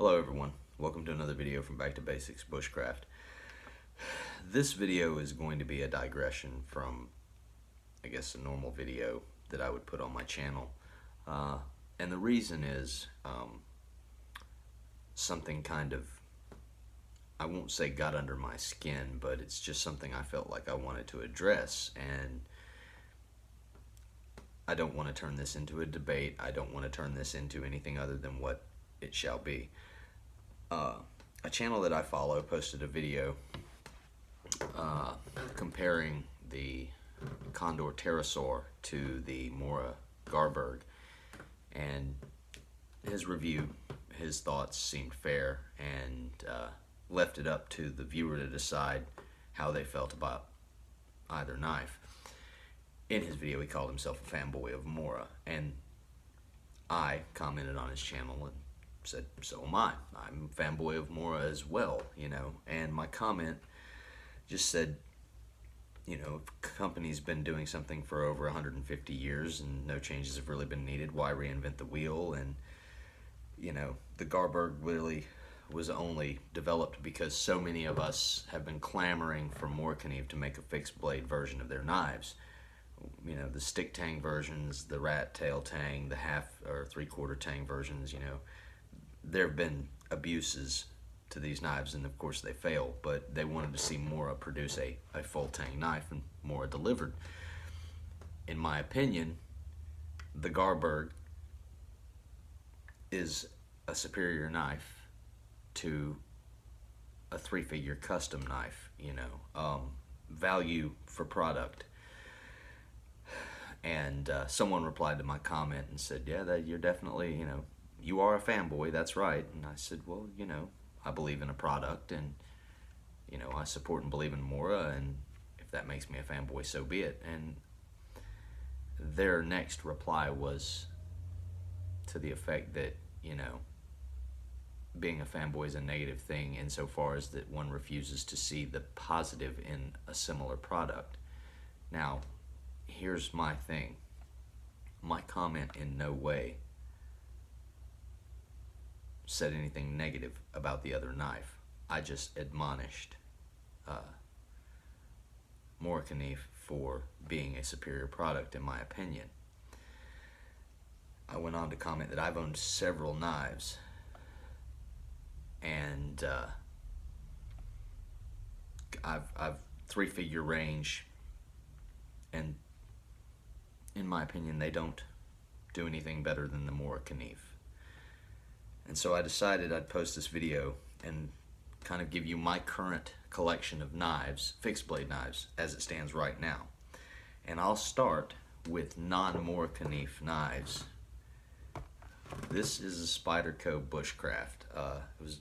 Hello everyone, welcome to another video from Back to Basics Bushcraft. This video is going to be a digression from, I guess, a normal video that I would put on my channel. And the reason is something kind of, I won't say got under my skin, but it's just something I felt like I wanted to address. And I don't want to turn this into a debate. I don't want to turn this into anything other than what it shall be. A channel that I follow posted a video comparing the Condor pterosaur to the Mora Garberg, and his review, his thoughts seemed fair, and left it up to the viewer to decide how they felt about either knife. In his video, he called himself a fanboy of Mora, and I commented on his channel and said, so am I. I'm a fanboy of Mora as well, you know. And my comment just said, you know, if a company's been doing something for over 150 years and no changes have really been needed, why reinvent the wheel? And, you know, the Garberg really was only developed because so many of us have been clamoring for Morakniv to make a fixed blade version of their knives. You know, the stick tang versions, the rat tail tang, the half or three-quarter tang versions, you know, there have been abuses to these knives, and of course they fail, but they wanted to see Mora produce a full tang knife, and Mora delivered. In my opinion, the Garberg is a superior knife to a three-figure custom knife, you know, value for product. And someone replied to my comment and said, yeah, that you're definitely, you know, you are a fanboy, that's right. And I said, well, you know, I believe in a product, and, you know, I support and believe in Mora, and if that makes me a fanboy, so be it. And their next reply was to the effect that, you know, being a fanboy is a negative thing insofar as that one refuses to see the positive in a similar product. Now, here's my thing. My comment in no way said anything negative about the other knife. I just admonished Morakniv for being a superior product, in my opinion. I went on to comment that I've owned several knives, and I've three-figure range, and in my opinion, they don't do anything better than the Morakniv. And so I decided I'd post this video and kind of give you my current collection of knives, fixed blade knives, as it stands right now. And I'll start with non-Morakniv knives. This is a Spyderco Bushcraft. It was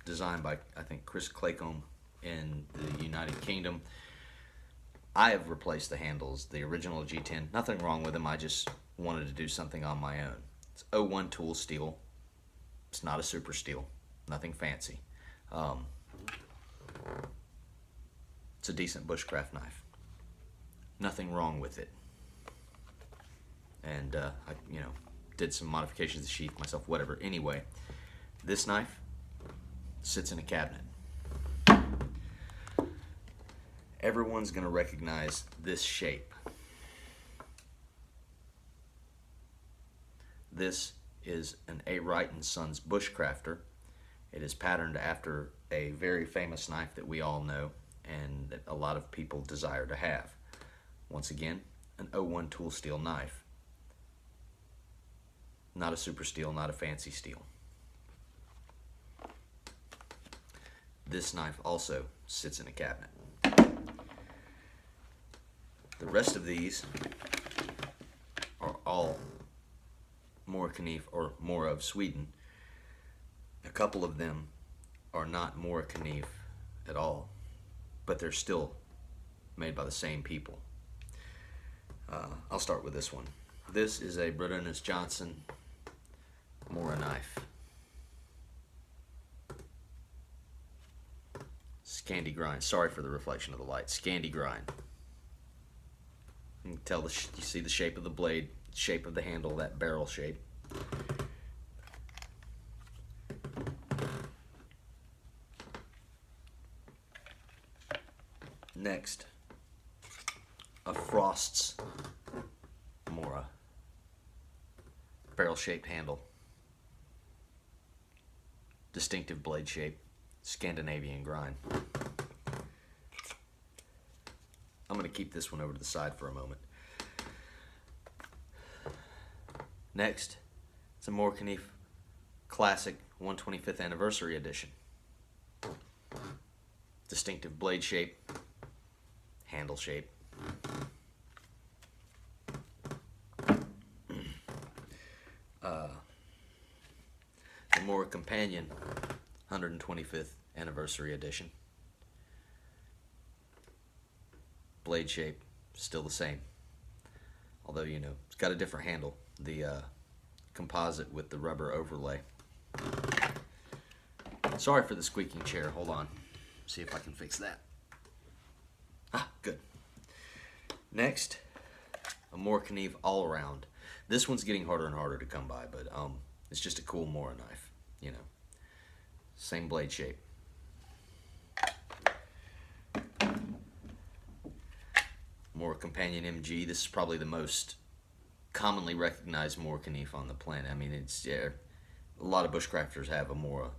designed by, I think, Chris Claycomb in the United Kingdom. I have replaced the handles, the original G10. Nothing wrong with them, I just wanted to do something on my own. It's 01 tool steel. It's not a super steel, nothing fancy. It's a decent bushcraft knife. Nothing wrong with it. And I, you know, did some modifications to the sheath myself, whatever. Anyway, this knife sits in a cabinet. Everyone's gonna recognize this shape. This is an A. Wright & Sons Bushcrafter. It is patterned after a very famous knife that we all know and that a lot of people desire to have. Once again, an 01 tool steel knife. Not a super steel, not a fancy steel. This knife also sits in a cabinet. The rest of these are all Morakniv or Mora of Sweden. A couple of them are not Morakniv at all, but they're still made by the same people. I'll start with this one. This is a Brodenus Johnson Mora knife. Scandi grind. Sorry for the reflection of the light. Scandi grind. You can tell you see the shape of the blade, shape of the handle, that barrel shape. Next, a Frost's Mora. Barrel-shaped handle. Distinctive blade shape. Scandinavian grind. I'm going to keep this one over to the side for a moment. Next, it's a Morakniv Classic 125th Anniversary Edition. Distinctive blade shape, handle shape. The Mora Companion 125th Anniversary Edition. Blade shape, still the same. Although, you know, it's got a different handle. The composite with the rubber overlay. Sorry for the squeaking chair. Hold on. See if I can fix that. Ah, good. Next, a Morakniv all-around. This one's getting harder and harder to come by, but it's just a cool Mora knife. You know, same blade shape. Mora Companion MG. This is probably the most commonly recognized Morakniv on the planet. I mean, it's a lot of bushcrafters have a Mora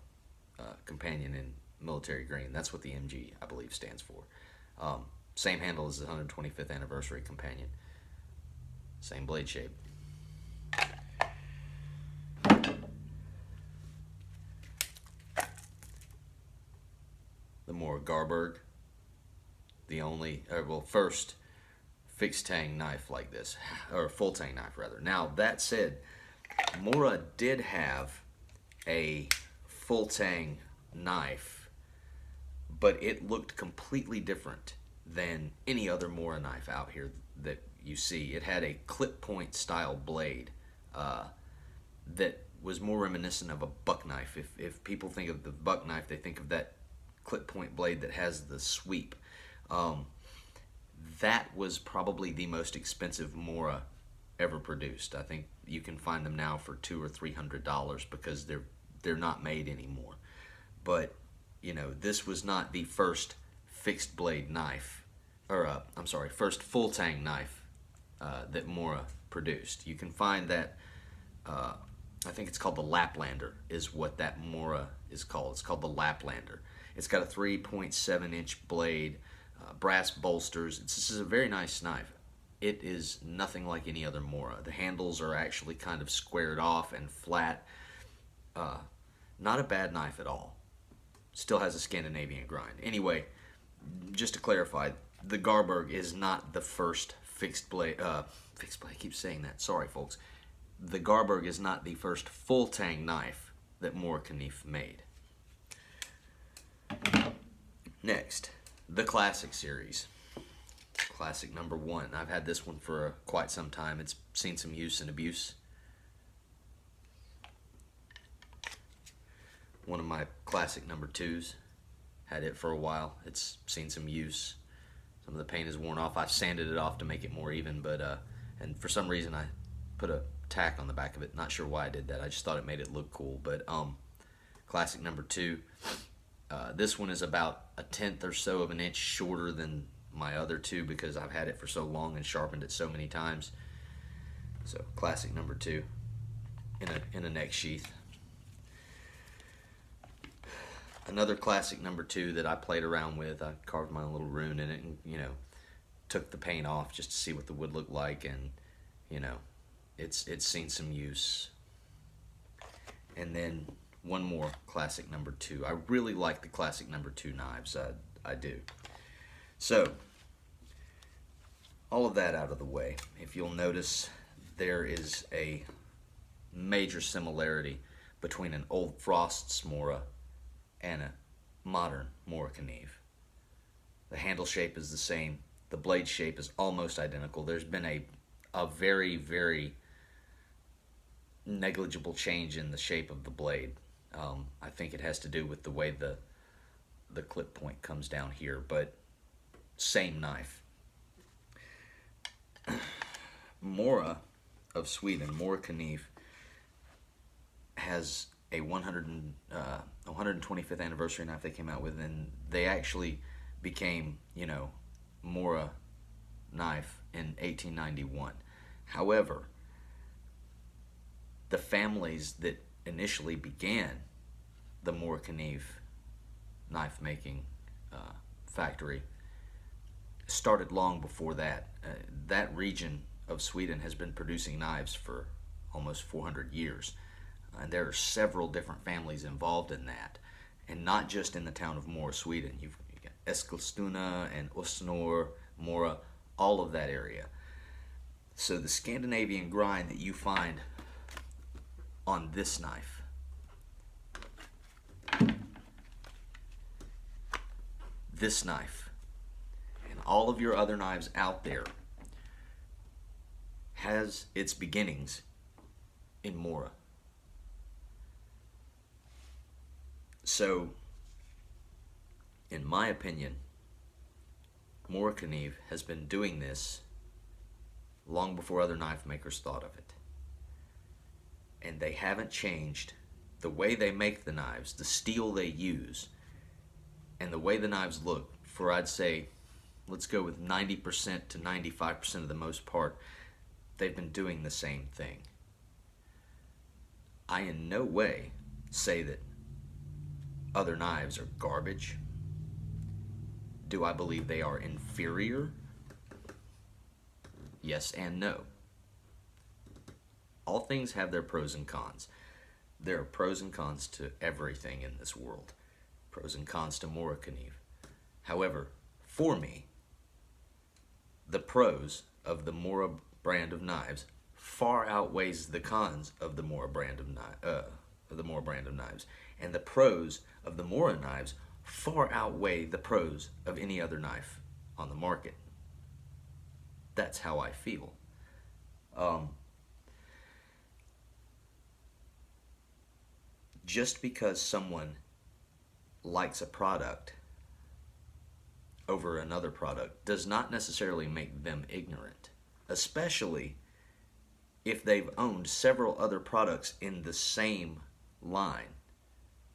Companion in military green. That's what the MG, I believe, stands for. Same handle as the 125th Anniversary Companion. Same blade shape. The Mora Garberg, the only, first fixed tang knife like this, or full tang knife rather. Now that said, Mora did have a full tang knife, but it looked completely different than any other Mora knife out here that you see. It had a clip point style blade that was more reminiscent of a buck knife. If people think of the buck knife, they think of that clip point blade that has the sweep. That was probably the most expensive Mora ever produced. I think you can find them now for $200 or $300 because they're not made anymore. But you know, this was not the first fixed blade knife, or I'm sorry, first full tang knife that Mora produced. You can find that. I think it's called the Laplander, is what that Mora is called. It's called the Laplander. It's got a 3.7-inch blade, brass bolsters. This is a very nice knife. It is nothing like any other Mora. The handles are actually kind of squared off and flat. Not a bad knife at all. Still has a Scandinavian grind. Anyway, just to clarify, the Garberg is not the first fixed blade. I keep saying that. Sorry, folks. The Garberg is not the first full tang knife that Morakniv made. Next, the Classic series. Classic number 1. I've had this one for quite some time. It's seen some use and abuse. One of my Classic number 2s. Had it for a while. It's seen some use. Some of the paint is worn off. I've sanded it off to make it more even, but and for some reason I put a tack on the back of it. Not sure why I did that. I just thought it made it look cool. But Classic number 2. This one is about a tenth or so of an inch shorter than my other 2 because I've had it for so long and sharpened it so many times. So Classic number 2 in a neck sheath. Another Classic number 2 that I played around with. I carved my little rune in it and, you know, took the paint off just to see what the wood looked like, and, you know, it's seen some use. And then one more Classic number 2. I really like the Classic number 2 knives. I do. So, all of that out of the way, if you'll notice, there is a major similarity between an old Frost's Mora and a modern Morakniv. The handle shape is the same. The blade shape is almost identical. There's been a very, very negligible change in the shape of the blade. I think it has to do with the way the clip point comes down here, but same knife. Mora of Sweden, Morakniv, has a 125th anniversary knife they came out with, and they actually became, you know, Mora knife in 1891. However, the families that initially began the Morakniv knife making factory started long before that. That region of Sweden has been producing knives for almost 400 years. And there are several different families involved in that. And not just in the town of Mora, Sweden. You've got Eskilstuna and Östnor, Mora, all of that area. So the Scandinavian grind that you find on this knife, and all of your other knives out there has its beginnings in Mora. So, in my opinion, Morakniv has been doing this long before other knife makers thought of it. And they haven't changed the way they make the knives, the steel they use, and the way the knives look for, I'd say, let's go with 90% to 95% of the most part. They've been doing the same thing. I in no way say that other knives are garbage. Do I believe they are inferior? Yes and no. All things have their pros and cons. There are pros and cons to everything in this world. Pros and cons to Morakniv. However, for me, the pros of the Mora brand of knives far outweighs the cons of the Mora brand of knives, and the pros of the Mora knives far outweigh the pros of any other knife on the market. That's how I feel. Just because someone likes a product over another product does not necessarily make them ignorant, especially if they've owned several other products in the same line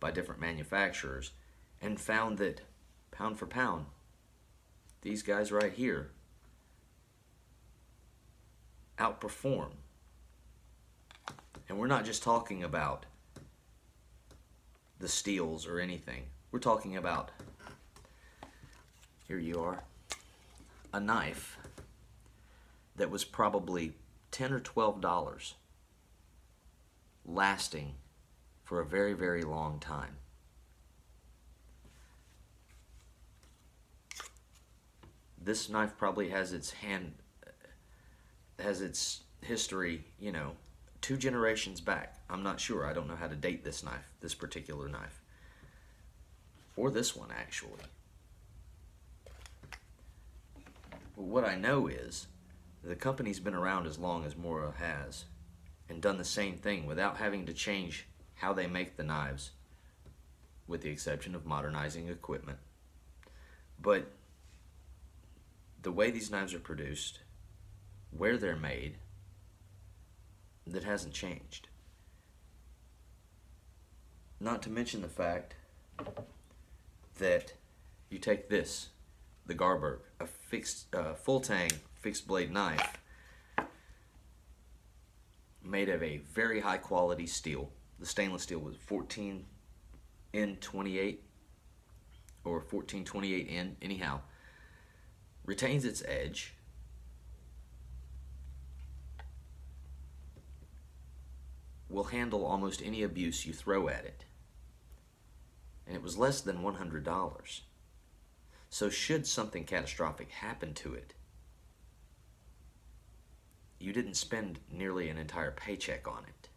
by different manufacturers and found that, pound for pound, these guys right here outperform. And we're not just talking about the steels or anything. We're talking about, here you are, a knife that was probably $10 or $12 lasting for a very, very long time. This knife probably has its history, 2 generations back. I'm not sure. I don't know how to date this knife, this particular knife. Or this one, actually. But what I know is the company's been around as long as Mora has and done the same thing without having to change how they make the knives, with the exception of modernizing equipment. But the way these knives are produced, where they're made, that hasn't changed. Not to mention the fact that you take this, the Garberg, a full tang fixed blade knife made of a very high quality steel. The stainless steel was 14N28 or 1428N, anyhow. Retains its edge. Will handle almost any abuse you throw at it. And it was less than $100. So should something catastrophic happen to it, you didn't spend nearly an entire paycheck on it.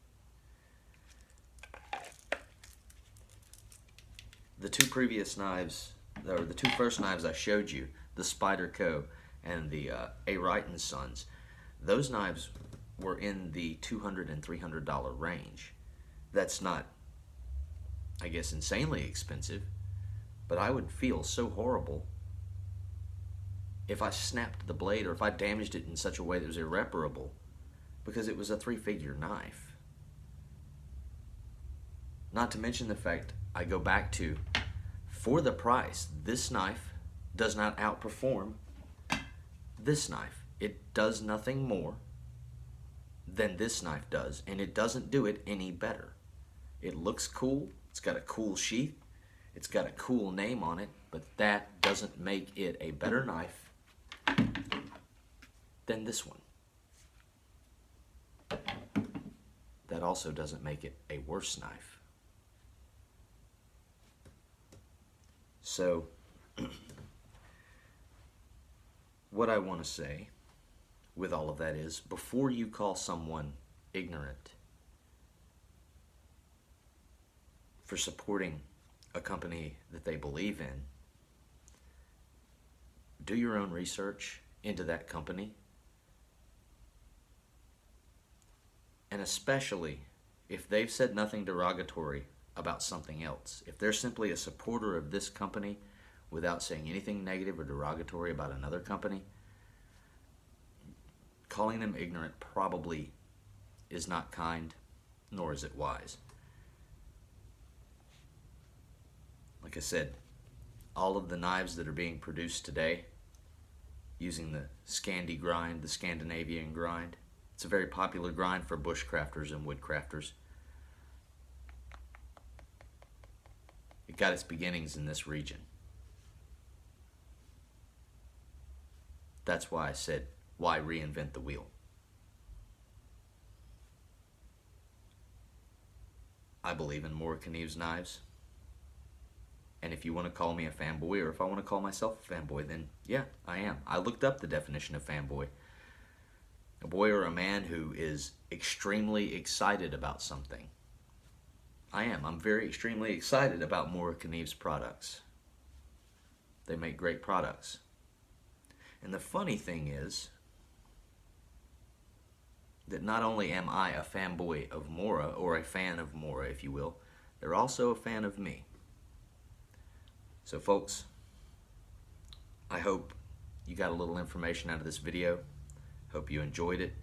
The two previous knives, or the two first knives I showed you, the Spider Co. and the A. Wright & Sons, those knives were in the $200 and $300 range. That's not, I guess, insanely expensive, but I would feel so horrible if I snapped the blade or if I damaged it in such a way that was irreparable, because it was a 3-figure knife. Not to mention the fact, I go back to, for the price, this knife does not outperform this knife. It does nothing more than this knife does, and it doesn't do it any better. It looks cool, it's got a cool sheath, it's got a cool name on it, but that doesn't make it a better knife than this one. That also doesn't make it a worse knife. So, what I want to say with all of that is, before you call someone ignorant for supporting a company that they believe in, do your own research into that company. And especially if they've said nothing derogatory about something else. If they're simply a supporter of this company without saying anything negative or derogatory about another company, calling them ignorant probably is not kind, nor is it wise. Like I said, all of the knives that are being produced today using the Scandi grind, the Scandinavian grind, it's a very popular grind for bushcrafters and woodcrafters. It got its beginnings in this region. That's why I said, why reinvent the wheel? I believe in Morakniv's knives. And if you want to call me a fanboy, or if I want to call myself a fanboy, then yeah, I am. I looked up the definition of fanboy. A boy or a man who is extremely excited about something. I am. I'm very extremely excited about Morakniv's products. They make great products. And the funny thing is that not only am I a fanboy of Mora, or a fan of Mora, if you will, they're also a fan of me. So folks, I hope you got a little information out of this video. Hope you enjoyed it.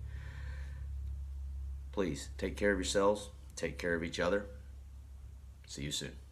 Please take care of yourselves, take care of each other. See you soon.